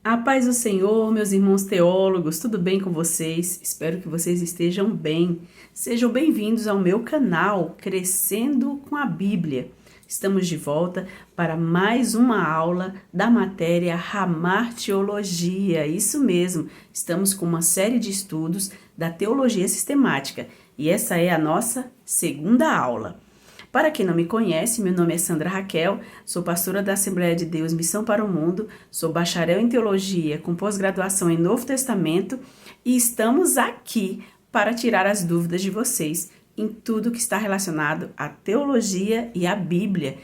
A paz do Senhor, meus irmãos teólogos, tudo bem com vocês? Espero que vocês estejam bem. Sejam bem-vindos ao meu canal Crescendo com a Bíblia. Estamos de volta para mais uma aula da matéria Ramar Teologia. Isso mesmo, estamos com uma série de estudos da teologia sistemática e essa é a nossa segunda aula. Para quem não me conhece, meu nome é Sandra Raquel, sou pastora da Assembleia de Deus Missão para o Mundo, sou bacharel em Teologia com pós-graduação em Novo Testamento e estamos aqui para tirar as dúvidas de vocês em tudo que está relacionado à teologia e à Bíblia.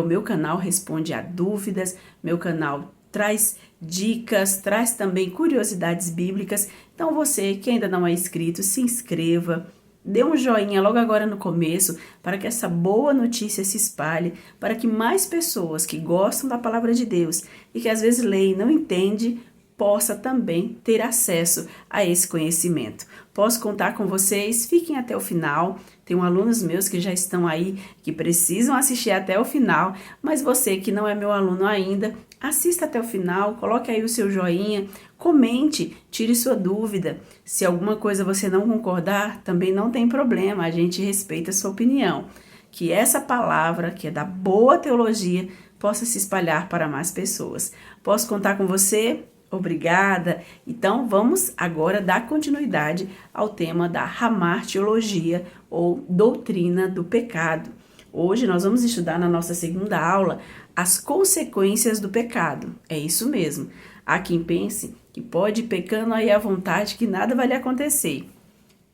O meu canal responde a dúvidas, meu canal traz dicas, traz também curiosidades bíblicas. Então você que ainda não é inscrito, se inscreva. Dê um joinha logo agora no começo para que essa boa notícia se espalhe, para que mais pessoas que gostam da palavra de Deus e que às vezes leem e não entendem, possa também ter acesso a esse conhecimento. Posso contar com vocês? Fiquem até o final. Tem alunos meus que já estão aí, que precisam assistir até o final, mas você que não é meu aluno ainda, assista até o final, coloque aí o seu joinha, comente, tire sua dúvida. Se alguma coisa você não concordar, também não tem problema, a gente respeita a sua opinião. Que essa palavra, que é da boa teologia, possa se espalhar para mais pessoas. Posso contar com você? Obrigada! Então vamos agora dar continuidade ao tema da Ramar Teologia ou doutrina do pecado. Hoje nós vamos estudar na nossa segunda aula as consequências do pecado. É isso mesmo. Há quem pense que pode ir pecando aí à vontade que nada vai lhe acontecer.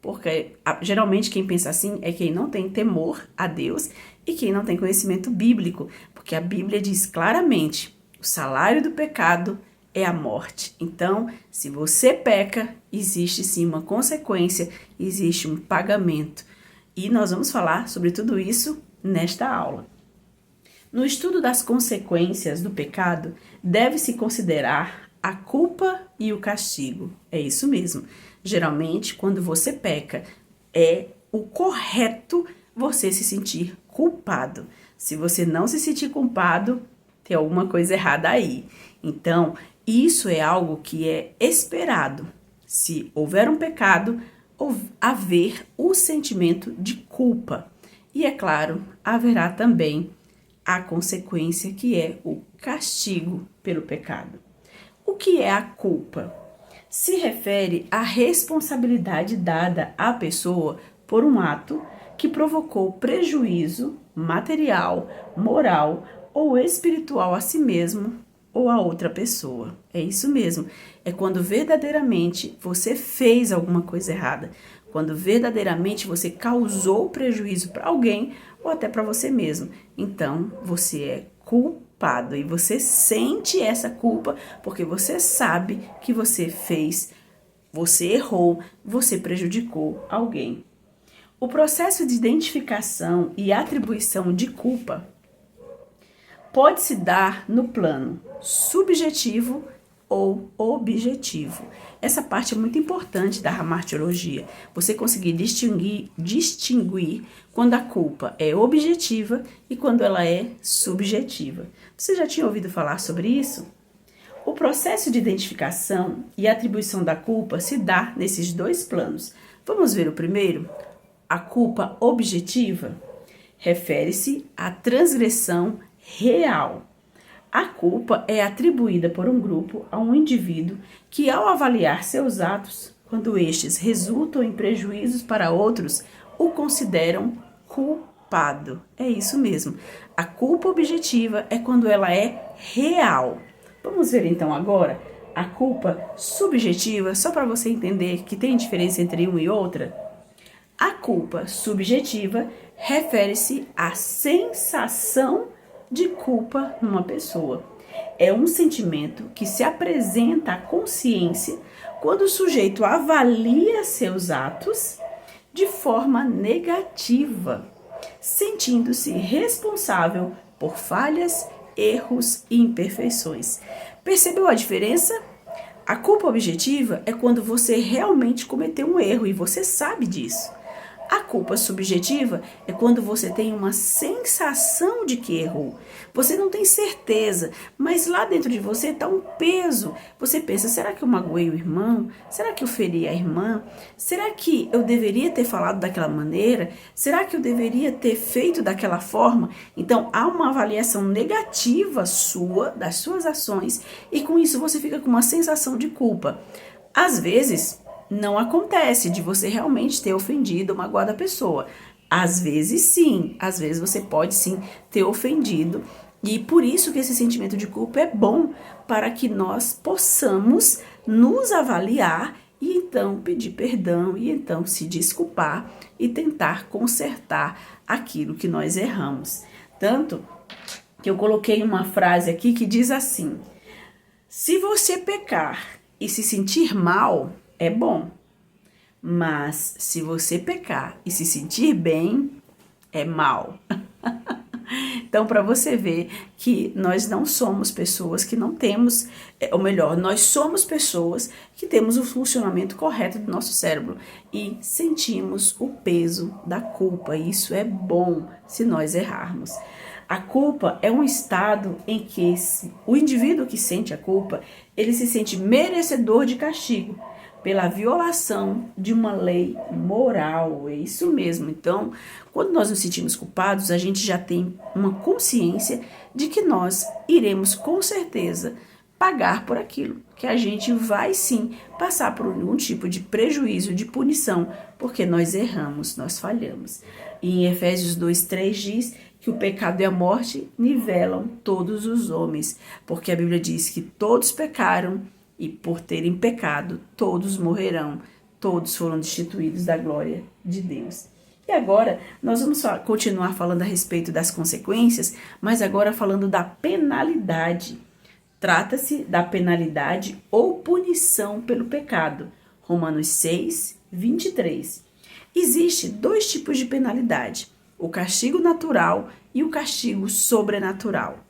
Porque geralmente quem pensa assim é quem não tem temor a Deus e quem não tem conhecimento bíblico. Porque a Bíblia diz claramente, o salário do pecado é a morte. Então, se você peca, existe sim uma consequência, existe um pagamento. E nós vamos falar sobre tudo isso nesta aula. No estudo das consequências do pecado, deve-se considerar a culpa e o castigo. É isso mesmo. Geralmente, quando você peca, é o correto você se sentir culpado. Se você não se sentir culpado, tem alguma coisa errada aí. Então, isso é algo que é esperado. Se houver um pecado, haver o sentimento de culpa. E é claro, haverá também a consequência que é o castigo pelo pecado. O que é a culpa? Se refere à responsabilidade dada à pessoa por um ato que provocou prejuízo material, moral ou espiritual a si mesmo ou a outra pessoa. É isso mesmo. É quando verdadeiramente você fez alguma coisa errada. Quando verdadeiramente você causou prejuízo para alguém ou até para você mesmo. Então, você é culpado e você sente essa culpa porque você sabe que você fez, você errou, você prejudicou alguém. O processo de identificação e atribuição de culpa pode se dar no plano subjetivo ou objetivo. Essa parte é muito importante da Ramar Teologia. Você conseguir distinguir quando a culpa é objetiva e quando ela é subjetiva. Você já tinha ouvido falar sobre isso? O processo de identificação e atribuição da culpa se dá nesses dois planos. Vamos ver o primeiro? A culpa objetiva refere-se à transgressão real. A culpa é atribuída por um grupo a um indivíduo que, ao avaliar seus atos, quando estes resultam em prejuízos para outros, o consideram culpado. É isso mesmo. A culpa objetiva é quando ela é real. Vamos ver então agora a culpa subjetiva, só para você entender que tem diferença entre uma e outra. A culpa subjetiva refere-se à sensação de culpa numa pessoa. É um sentimento que se apresenta à consciência quando o sujeito avalia seus atos de forma negativa, sentindo-se responsável por falhas, erros e imperfeições. Percebeu a diferença? A culpa objetiva é quando você realmente cometeu um erro e você sabe disso. A culpa subjetiva é quando você tem uma sensação de que errou. Você não tem certeza, mas lá dentro de você está um peso. Você pensa, será que eu magoei o irmão? Será que eu feri a irmã? Será que eu deveria ter falado daquela maneira? Será que eu deveria ter feito daquela forma? Então, há uma avaliação negativa sua, das suas ações, e com isso você fica com uma sensação de culpa. Às vezes, não acontece de você realmente ter ofendido ou magoado a pessoa. Às vezes sim, às vezes você pode sim ter ofendido. E por isso que esse sentimento de culpa é bom, para que nós possamos nos avaliar e então pedir perdão e então se desculpar e tentar consertar aquilo que nós erramos. Tanto que eu coloquei uma frase aqui que diz assim: se você pecar e se sentir mal, é bom. Mas se você pecar e se sentir bem, é mal. Então, para você ver que nós não somos pessoas que não temos, ou melhor, nós somos pessoas que temos o funcionamento correto do nosso cérebro e sentimos o peso da culpa. E isso é bom se nós errarmos. A culpa é um estado em que o indivíduo que sente a culpa, ele se sente merecedor de castigo pela violação de uma lei moral. É isso mesmo. Então, quando nós nos sentimos culpados, a gente já tem uma consciência de que nós iremos com certeza pagar por aquilo, que a gente vai sim passar por algum tipo de prejuízo, de punição, porque nós erramos, nós falhamos. E em Efésios 2:3 diz que o pecado e a morte nivelam todos os homens, porque a Bíblia diz que todos pecaram e por terem pecado, todos morrerão, todos foram destituídos da glória de Deus. E agora, nós vamos continuar falando a respeito das consequências, mas agora falando da penalidade. Trata-se da penalidade ou punição pelo pecado. Romanos 6:23. Existem dois tipos de penalidade: o castigo natural e o castigo sobrenatural.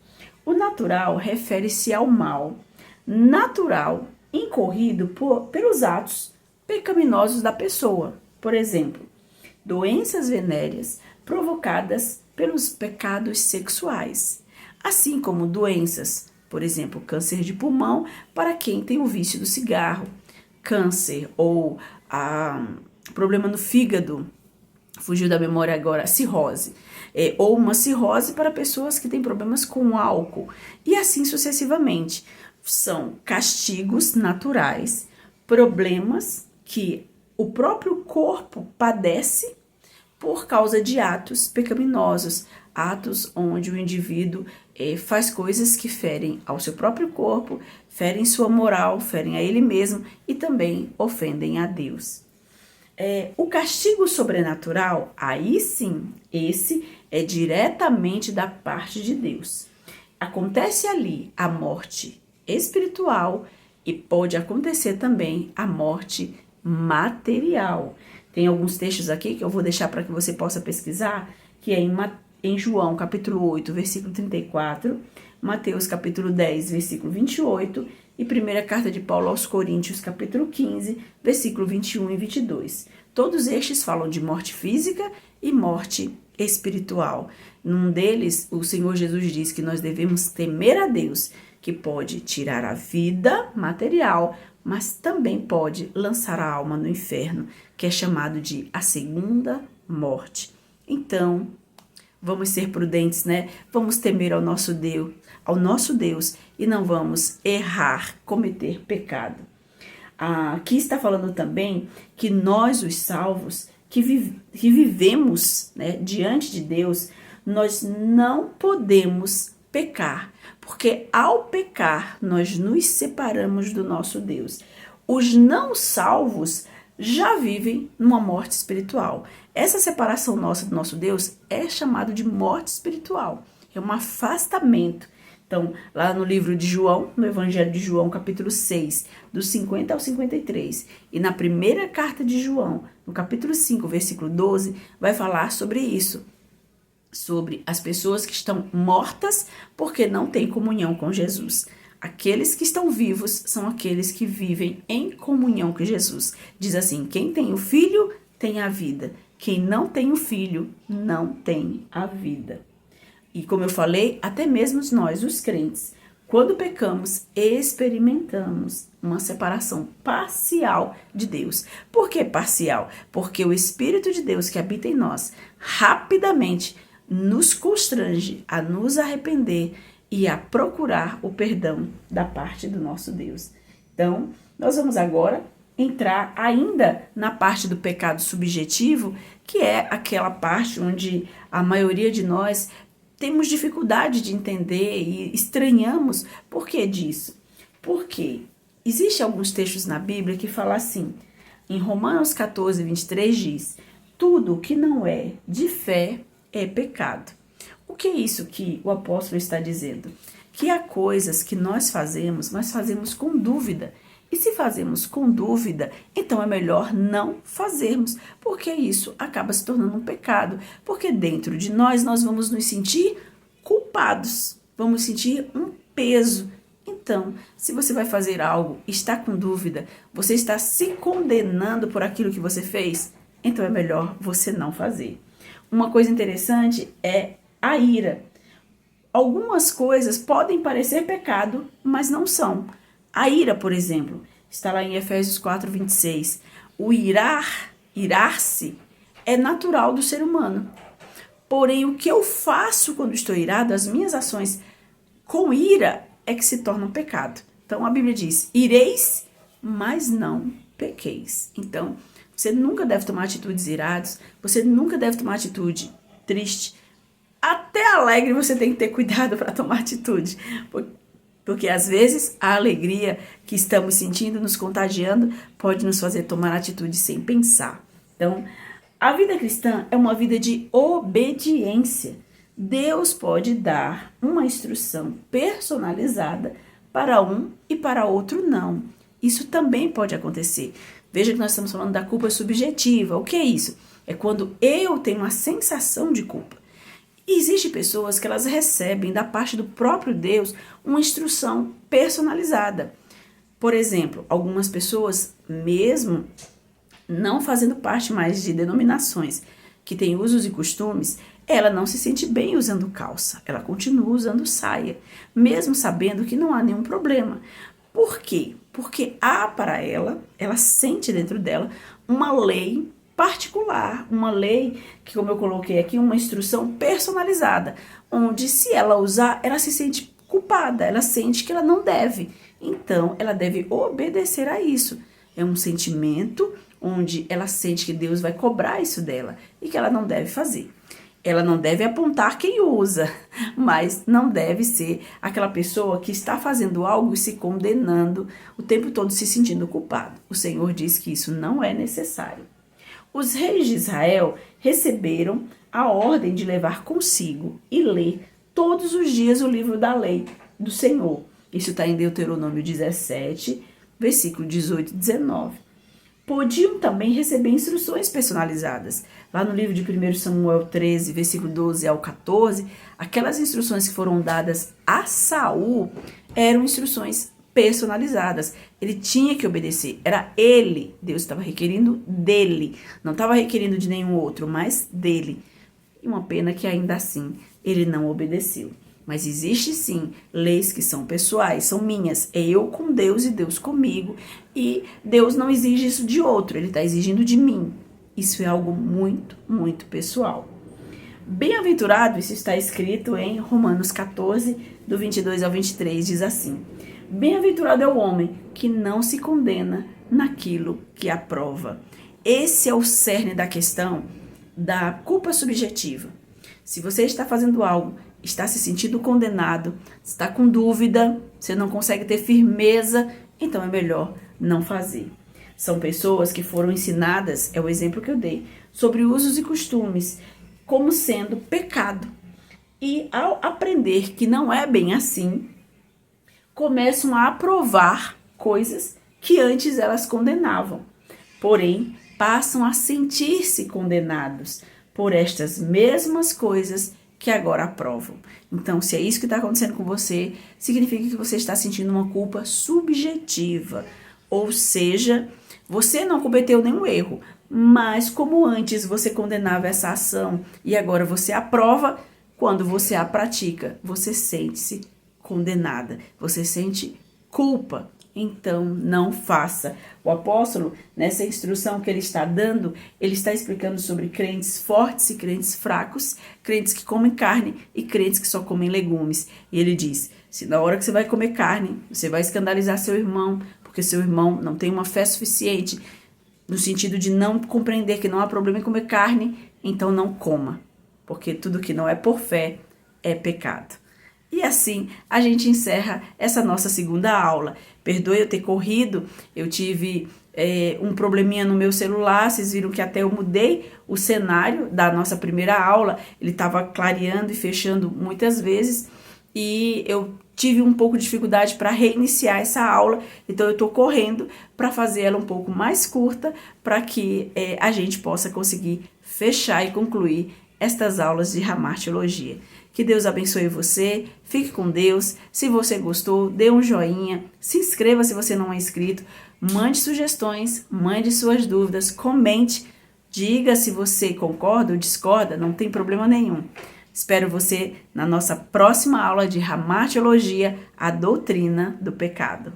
O natural refere-se ao mal natural incorrido pelos atos pecaminosos da pessoa. Por exemplo, doenças venéreas provocadas pelos pecados sexuais, assim como doenças, por exemplo, câncer de pulmão para quem tem o vício do cigarro, câncer ou problema no fígado, fugiu da memória agora, cirrose, ou uma cirrose para pessoas que têm problemas com álcool, e assim sucessivamente. São castigos naturais, problemas que o próprio corpo padece por causa de atos pecaminosos, atos onde o indivíduo faz coisas que ferem ao seu próprio corpo, ferem sua moral, ferem a ele mesmo e também ofendem a Deus. O castigo sobrenatural, aí sim, esse é diretamente da parte de Deus. Acontece ali a morte espiritual e pode acontecer também a morte material. Tem alguns textos aqui que eu vou deixar para que você possa pesquisar, que é em João capítulo 8, versículo 34, Mateus capítulo 10, versículo 28 e primeira carta de Paulo aos Coríntios capítulo 15, versículo 21 e 22. Todos estes falam de morte física e morte espiritual. Num deles, o Senhor Jesus diz que nós devemos temer a Deus, que pode tirar a vida material, mas também pode lançar a alma no inferno, que é chamado de a segunda morte. Então, vamos ser prudentes, né? Vamos temer ao nosso Deus e não vamos errar, cometer pecado. Aqui está falando também que nós, os salvos, que vivemos, né, diante de Deus, nós não podemos pecar, porque ao pecar nós nos separamos do nosso Deus. Os não salvos já vivem numa morte espiritual. Essa separação nossa do nosso Deus é chamado de morte espiritual, é um afastamento. Então, lá no livro de João, no Evangelho de João, capítulo 6, dos 50 ao 53, e na primeira carta de João, no capítulo 5, versículo 12, vai falar sobre isso, sobre as pessoas que estão mortas porque não têm comunhão com Jesus. Aqueles que estão vivos são aqueles que vivem em comunhão com Jesus. Diz assim: quem tem o Filho tem a vida. Quem não tem o Filho não tem a vida. E como eu falei, até mesmo nós, os crentes, quando pecamos, experimentamos uma separação parcial de Deus. Por que parcial? Porque o Espírito de Deus que habita em nós rapidamente nos constrange a nos arrepender e a procurar o perdão da parte do nosso Deus. Então, nós vamos agora entrar ainda na parte do pecado subjetivo, que é aquela parte onde a maioria de nós temos dificuldade de entender e estranhamos por que disso. Porque existem alguns textos na Bíblia que falam assim, em Romanos 14, 23 diz, tudo que não é de fé é pecado. O que é isso que o apóstolo está dizendo? Que há coisas que nós fazemos com dúvida. E se fazemos com dúvida, então é melhor não fazermos, porque isso acaba se tornando um pecado. Porque dentro de nós vamos nos sentir culpados, vamos sentir um peso. Então, se você vai fazer algo e está com dúvida, você está se condenando por aquilo que você fez, então é melhor você não fazer. Uma coisa interessante é a ira. Algumas coisas podem parecer pecado, mas não são. A ira, por exemplo, está lá em Efésios 4, 26. O irar-se, é natural do ser humano. Porém, o que eu faço quando estou irado, as minhas ações com ira, é que se tornam pecado. Então, a Bíblia diz, ireis, mas não pequeis. Então, você nunca deve tomar atitudes iradas, você nunca deve tomar atitude triste. Até alegre você tem que ter cuidado para tomar atitude. Porque às vezes a alegria que estamos sentindo, nos contagiando, pode nos fazer tomar atitude sem pensar. Então, a vida cristã é uma vida de obediência. Deus pode dar uma instrução personalizada para um e para outro não. Isso também pode acontecer. Veja que nós estamos falando da culpa subjetiva. O que é isso? É quando eu tenho uma sensação de culpa. E existem pessoas que elas recebem da parte do próprio Deus uma instrução personalizada. Por exemplo, algumas pessoas, mesmo não fazendo parte mais de denominações que têm usos e costumes, ela não se sente bem usando calça, ela continua usando saia, mesmo sabendo que não há nenhum problema. Por quê? Porque há para ela sente dentro dela uma lei particular, uma lei que, como eu coloquei aqui, uma instrução personalizada, onde se ela usar, ela se sente culpada, ela sente que ela não deve, então ela deve obedecer a isso. É um sentimento onde ela sente que Deus vai cobrar isso dela e que ela não deve fazer. Ela não deve apontar quem usa, mas não deve ser aquela pessoa que está fazendo algo e se condenando o tempo todo, se sentindo culpado. O Senhor diz que isso não é necessário. Os reis de Israel receberam a ordem de levar consigo e ler todos os dias o livro da lei do Senhor. Isso está em Deuteronômio 17, versículo 18 e 19. Podiam também receber instruções personalizadas. Lá no livro de 1 Samuel 13, versículo 12 ao 14, aquelas instruções que foram dadas a Saul eram instruções personalizadas. Ele tinha que obedecer. Era ele. Deus estava requerindo dele. Não estava requerindo de nenhum outro, mas dele. E uma pena que ainda assim ele não obedeceu. Mas existe sim leis que são pessoais, são minhas. É eu com Deus e Deus comigo. E Deus não exige isso de outro, ele está exigindo de mim. Isso é algo muito, muito pessoal. Bem-aventurado, isso está escrito em Romanos 14, do 22 ao 23, diz assim: bem-aventurado é o homem que não se condena naquilo que aprova. Esse é o cerne da questão da culpa subjetiva. Se você está fazendo algo, está se sentindo condenado, está com dúvida, você não consegue ter firmeza, então é melhor não fazer. São pessoas que foram ensinadas, é o exemplo que eu dei, sobre usos e costumes, como sendo pecado. E ao aprender que não é bem assim, começam a aprovar coisas que antes elas condenavam. Porém, passam a sentir-se condenados por estas mesmas coisas que agora aprovam. Então, se é isso que está acontecendo com você, significa que você está sentindo uma culpa subjetiva. Ou seja, você não cometeu nenhum erro, Mas como antes você condenava essa ação e agora você aprova, quando você a pratica, você sente-se condenada, você sente culpa. Então, não faça. O apóstolo, nessa instrução que ele está dando, ele está explicando sobre crentes fortes e crentes fracos, crentes que comem carne e crentes que só comem legumes. E ele diz, se na hora que você vai comer carne, você vai escandalizar seu irmão, porque seu irmão não tem uma fé suficiente, no sentido de não compreender que não há problema em comer carne, então não coma, porque tudo que não é por fé é pecado. E assim a gente encerra essa nossa segunda aula. Perdoe eu ter corrido, eu tive um probleminha no meu celular, vocês viram que até eu mudei o cenário da nossa primeira aula, ele estava clareando e fechando muitas vezes, e eu tive um pouco de dificuldade para reiniciar essa aula, então eu estou correndo para fazer ela um pouco mais curta, para que a gente possa conseguir fechar e concluir estas aulas de Ramar Teologia. Que Deus abençoe você, fique com Deus. Se você gostou, dê um joinha, se inscreva se você não é inscrito, mande sugestões, mande suas dúvidas, comente, diga se você concorda ou discorda, não tem problema nenhum. Espero você na nossa próxima aula de Ramar Teologia, a doutrina do pecado.